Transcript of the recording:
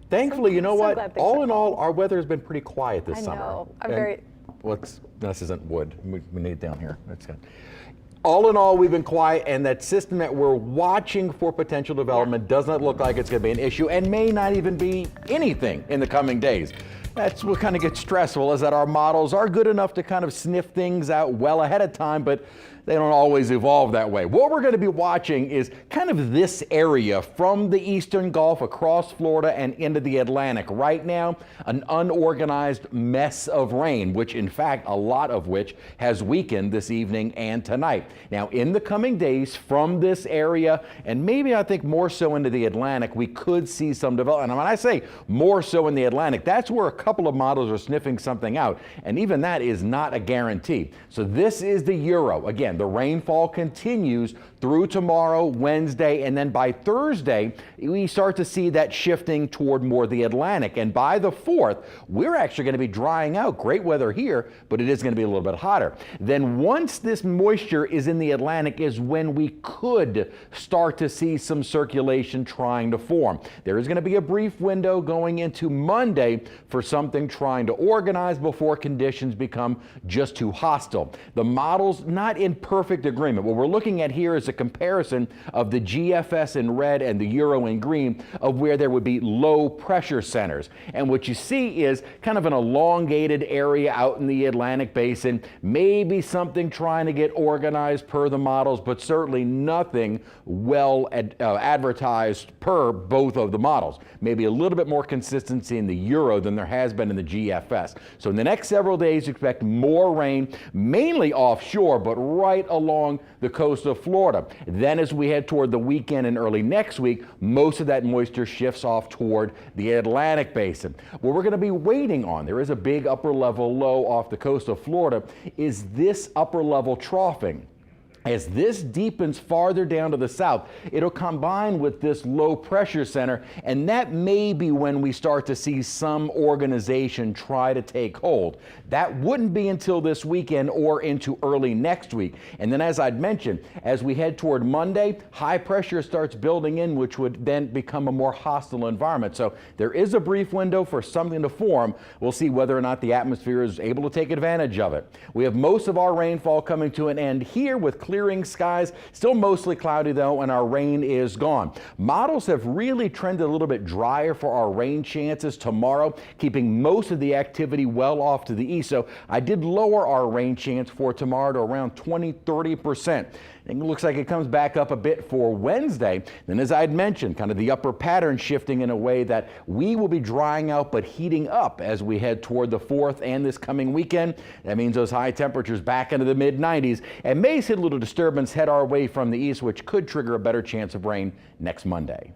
Thankfully, you know so what? glad things All are in all, calm. our weather has been pretty quiet this I summer. know. I'm And very. this isn't wood. We need it down here. That's good. All in all, we've been quiet, and that system that we're watching for potential development does not look like it's going to be an issue, and may not even be anything in the coming days. That's what kind of gets stressful, is that our models are good enough to kind of sniff things out well ahead of time, but they don't always evolve that way. What we're going to be watching is kind of this area from the eastern Gulf across Florida and into the Atlantic. Right now, an unorganized mess of rain, which in fact, a lot of which has weakened this evening and tonight. Now, in the coming days from this area, and maybe I think more so into the Atlantic, we could see some development. And when I say more so in the Atlantic, that's where a couple of models are sniffing something out. And even that is not a guarantee. So this is the Euro. Again, the rainfall continues through tomorrow, Wednesday, and then by Thursday, we start to see that shifting toward more the Atlantic. And by the 4th, we're actually going to be drying out. Great weather here, but it is going to be a little bit hotter. Then once this moisture is in the Atlantic is when we could start to see some circulation trying to form. There is going to be a brief window going into Monday for something trying to organize before conditions become just too hostile. The model's not in perfect agreement. What we're looking at here is a comparison of the GFS in red and the Euro in green of where there would be low pressure centers. And what you see is kind of an elongated area out in the Atlantic basin, maybe something trying to get organized per the models, but certainly nothing well advertised per both of the models. Maybe a little bit more consistency in the Euro than there has been in the GFS. So in the next several days, expect more rain, mainly offshore, but right along the coast of Florida. Then as we head toward the weekend and early next week, most of that moisture shifts off toward the Atlantic basin. What we're going to be waiting on, there is a big upper level low off the coast of Florida, is this upper level troughing. As this deepens farther down to the south, it'll combine with this low pressure center, and that may be when we start to see some organization try to take hold. That wouldn't be until this weekend or into early next week. And then, as I'd mentioned, as we head toward Monday, high pressure starts building in, which would then become a more hostile environment. So there is a brief window for something to form. We'll see whether or not the atmosphere is able to take advantage of it. We have most of our rainfall coming to an end here with clearing skies, still mostly cloudy though, and our rain is gone. Models have really trended a little bit drier for our rain chances tomorrow, keeping most of the activity well off to the east. So I did lower our rain chance for tomorrow to around 20–30%. It looks like it comes back up a bit for Wednesday. Then, as I had mentioned, kind of the upper pattern shifting in a way that we will be drying out but heating up as we head toward the 4th and this coming weekend. That means those high temperatures back into the mid-90s, and may see a little disturbance head our way from the east, which could trigger a better chance of rain next Monday.